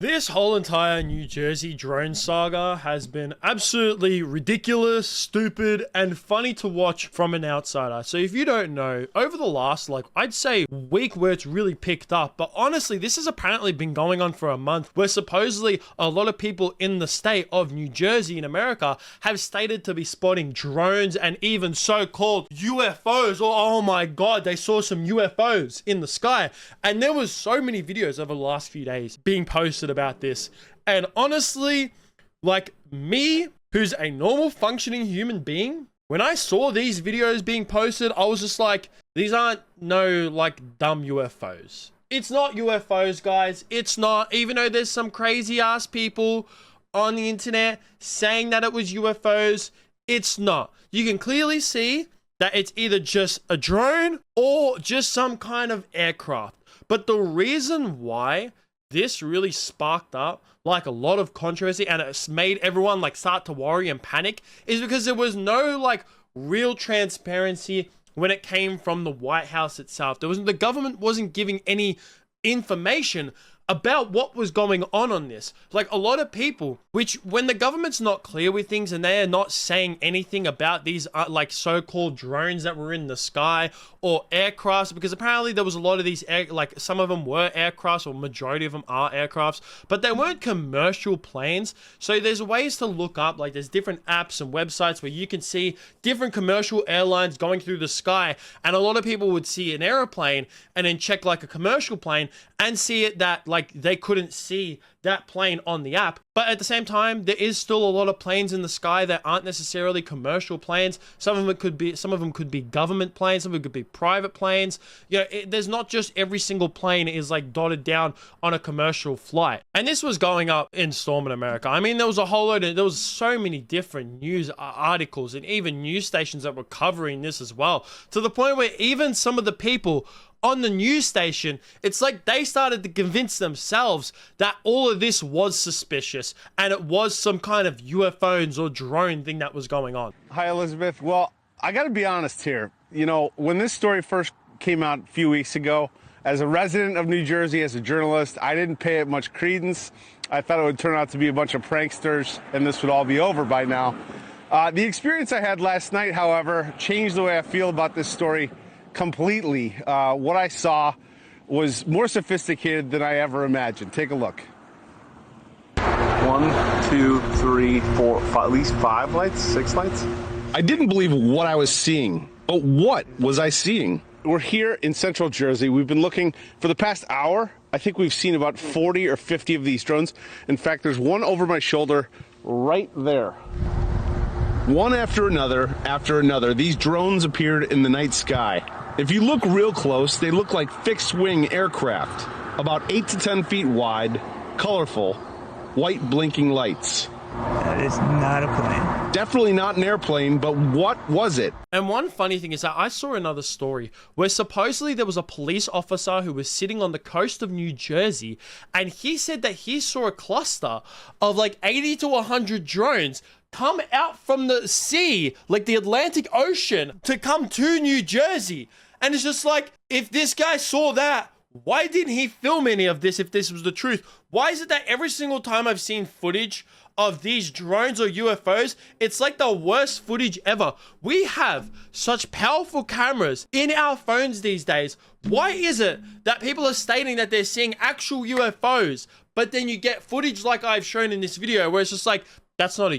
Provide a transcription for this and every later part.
This whole entire New Jersey drone saga has been absolutely ridiculous, stupid, and funny to watch from an outsider. So if you don't know, over the last, I'd say week where it's really picked up, but honestly, this has apparently been going on for a month, where supposedly a lot of people in the state of New Jersey in America have stated to be spotting drones and even so-called UFOs, or oh my god, they saw some UFOs in the sky. And there was so many videos over the last few days being posted about this, and honestly, like me, who's a normal functioning human being, when I saw these videos being posted, I was just like, these aren't no dumb UFOs. It's not UFOs, guys. It's not, even though there's some crazy ass people on the internet saying that it was UFOs. It's not. You can clearly see that it's either just a drone or just some kind of aircraft. But the reason why this really sparked up a lot of controversy and it's made everyone start to worry and panic is because there was no real transparency when it came from the White House itself. The government wasn't giving any information about what was going on this. A lot of people, which when the government's not clear with things and they are not saying anything about these so-called drones that were in the sky or aircrafts, because apparently there was a lot of these some of them were aircrafts, or majority of them are aircrafts, but they weren't commercial planes. So there's ways to look up, there's different apps and websites where you can see different commercial airlines going through the sky, and a lot of people would see an airplane and then check a commercial plane and see it that they couldn't see that plane on the app. But at the same time, there is still a lot of planes in the sky that aren't necessarily commercial planes. Some of them could be government planes, some of them could be private planes. You know, there's not just every single plane is dotted down on a commercial flight. And this was going up in storm in America. I mean, there was so many different news articles and even news stations that were covering this as well, to the point where even some of the people on the news station, it's they started to convince themselves that all of this was suspicious and it was some kind of UFOs or drone thing that was going on. Hi, Elizabeth. Well, I got to be honest here. You know, when this story first came out a few weeks ago, as a resident of New Jersey, as a journalist, I didn't pay it much credence. I thought it would turn out to be a bunch of pranksters and this would all be over by now. The experience I had last night, however, changed the way I feel about this story completely. What I saw was more sophisticated than I ever imagined. Take a look. 1, 2, 3, 4, 5, at least 5 lights, 6 lights. I didn't believe what I was seeing, but what was I seeing? We're here in central Jersey. We've been looking for the past hour. I think we've seen about 40 or 50 of these drones. In fact, there's one over my shoulder right there. One after another, these drones appeared in the night sky. If you look real close, they look like fixed-wing aircraft, about 8 to 10 feet wide, colorful, white blinking lights. That is not a plane. Definitely not an airplane, but what was it? And one funny thing is that I saw another story where supposedly there was a police officer who was sitting on the coast of New Jersey, and he said that he saw a cluster of 80 to 100 drones come out from the sea, the Atlantic Ocean, to come to New Jersey. And it's just if this guy saw that, why didn't he film any of this if this was the truth? Why is it that every single time I've seen footage of these drones or UFOs, it's the worst footage ever? We have such powerful cameras in our phones these days. Why is it that people are stating that they're seeing actual UFOs, but then you get footage like I've shown in this video where it's just that's not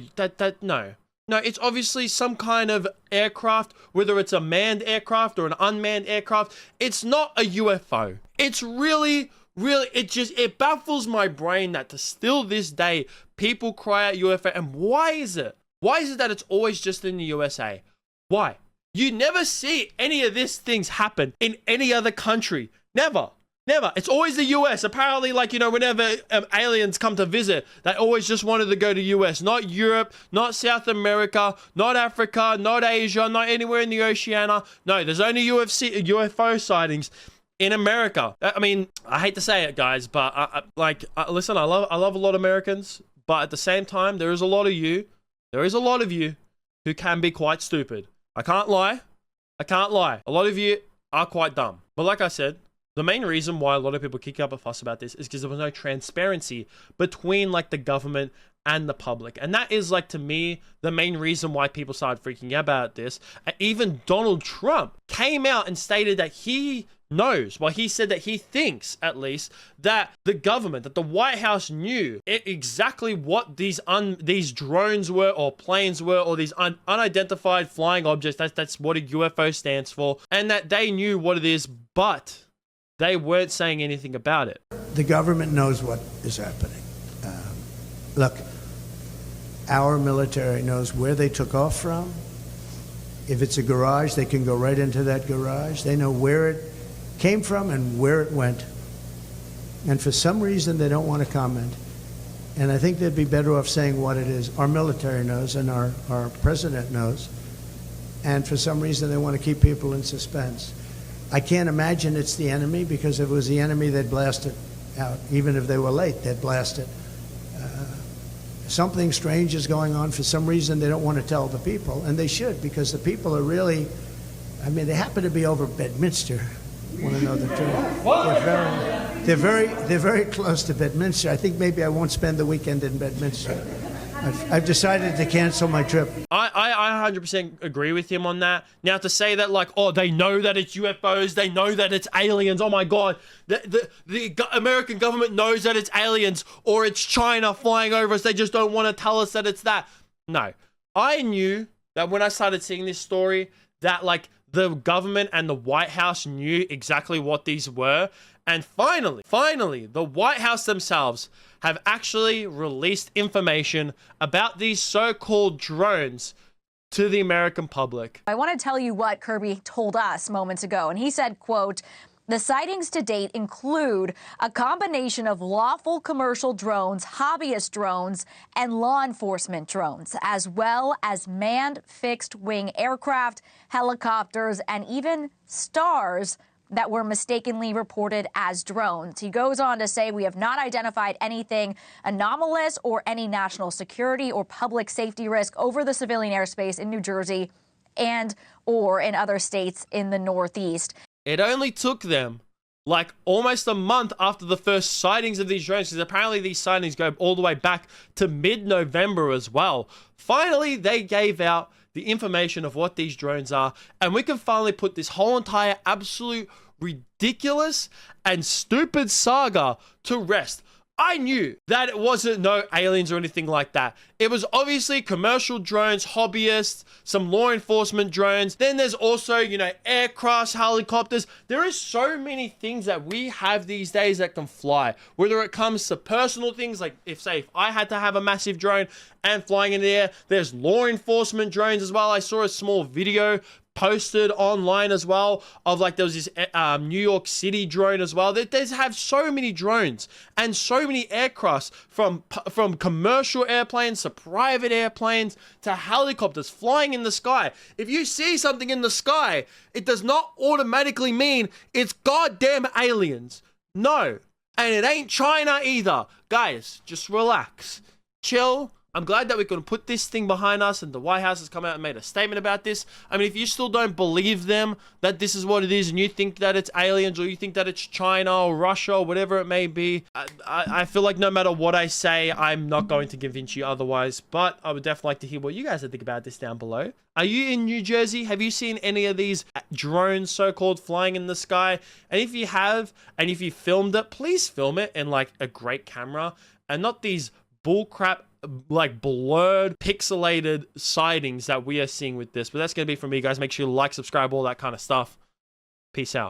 no. No, it's obviously some kind of aircraft, whether it's a manned aircraft or an unmanned aircraft. It's not a UFO. It's really, it baffles my brain that to still this day, people cry out UFO. And why is it? Why is it that it's always just in the USA? Why? You never see any of these things happen in any other country. Never. Never. It's always the US. Apparently, whenever aliens come to visit, they always just wanted to go to US. Not Europe, not South America, not Africa, not Asia, not anywhere in the Oceania. No, there's only UFO sightings in America. I mean, I hate to say it, guys, but listen, I love a lot of Americans, but at the same time, there is a lot of you who can be quite stupid. I can't lie. A lot of you are quite dumb. But like I said, The main reason why a lot of people kick up a fuss about this is because there was no transparency between like the government and the public. And that is like, to me, the main reason why people started freaking out about this. And even Donald Trump came out and stated that he knows, well, he said that he thinks, at least, that the government, that the White House knew exactly what these drones were, or planes were, or these unidentified flying objects. That's what a UFO stands for, and that they knew what it is, but they weren't saying anything about it. The government knows what is happening. Look, our military knows where they took off from. If it's a garage, they can go right into that garage. They know where it came from and where it went. And for some reason, they don't want to comment. And I think they'd be better off saying what it is. Our military knows, and our president knows. And for some reason, they want to keep people in suspense. I can't imagine it's the enemy, because if it was the enemy, they'd blast it out. Even if they were late, they'd blast it. Something strange is going on. For some reason, they don't want to tell the people, and they should, because the people are really, I mean, they happen to be over Bedminster. Want to know the truth? They're very close to Bedminster. I think maybe I won't spend the weekend in Bedminster. I've decided to cancel my trip. I 100% agree with him on that. Now, to say that, like, oh, they know that it's UFOs, they know that it's aliens, oh my God, the American government knows that it's aliens, or it's China flying over us, they just don't want to tell us that it's that. No. I knew that when I started seeing this story, that, like, the government and the White House knew exactly what these were. And finally, the White House themselves have actually released information about these so-called drones to the American public. I want to tell you what Kirby told us moments ago, and he said, quote, "The sightings to date include a combination of lawful commercial drones, hobbyist drones, and law enforcement drones, as well as manned fixed-wing aircraft, helicopters, and even stars that were mistakenly reported as drones." He goes on to say, "We have not identified anything anomalous or any national security or public safety risk over the civilian airspace in New Jersey and or in other states in the Northeast." It only took them like almost a month after the first sightings of these drones, because apparently these sightings go all the way back to mid-November as well. Finally, they gave out the information of what these drones are, and we can finally put this whole entire absolute ridiculous and stupid saga to rest. I knew that it wasn't no aliens or anything like that. It was obviously commercial drones, hobbyists, some law enforcement drones. Then there's also, you know, aircrafts, helicopters. There is so many things that we have these days that can fly. Whether it comes to personal things, like if I had to have a massive drone and flying in the air, there's law enforcement drones as well. I saw a small video posted online as well of like there was this New York City drone as well. They have so many drones and so many aircrafts, from commercial airplanes to private airplanes to helicopters flying in the sky. If you see something in the sky, it does not automatically mean it's goddamn aliens. No. And it ain't China either. Guys, just relax. Chill. I'm glad that we can put this thing behind us, and the White House has come out and made a statement about this. I mean, if you still don't believe them that this is what it is, and you think that it's aliens, or you think that it's China or Russia or whatever it may be, I feel like no matter what I say, I'm not going to convince you otherwise. But I would definitely like to hear what you guys think about this down below. Are you in New Jersey? Have you seen any of these drones, so-called, flying in the sky? And if you have, and if you filmed it, please film it in like a great camera, and not these bullcrap, like blurred, pixelated sightings that we are seeing with this. But that's going to be from me, guys. Make sure you like, subscribe, all that kind of stuff. Peace out.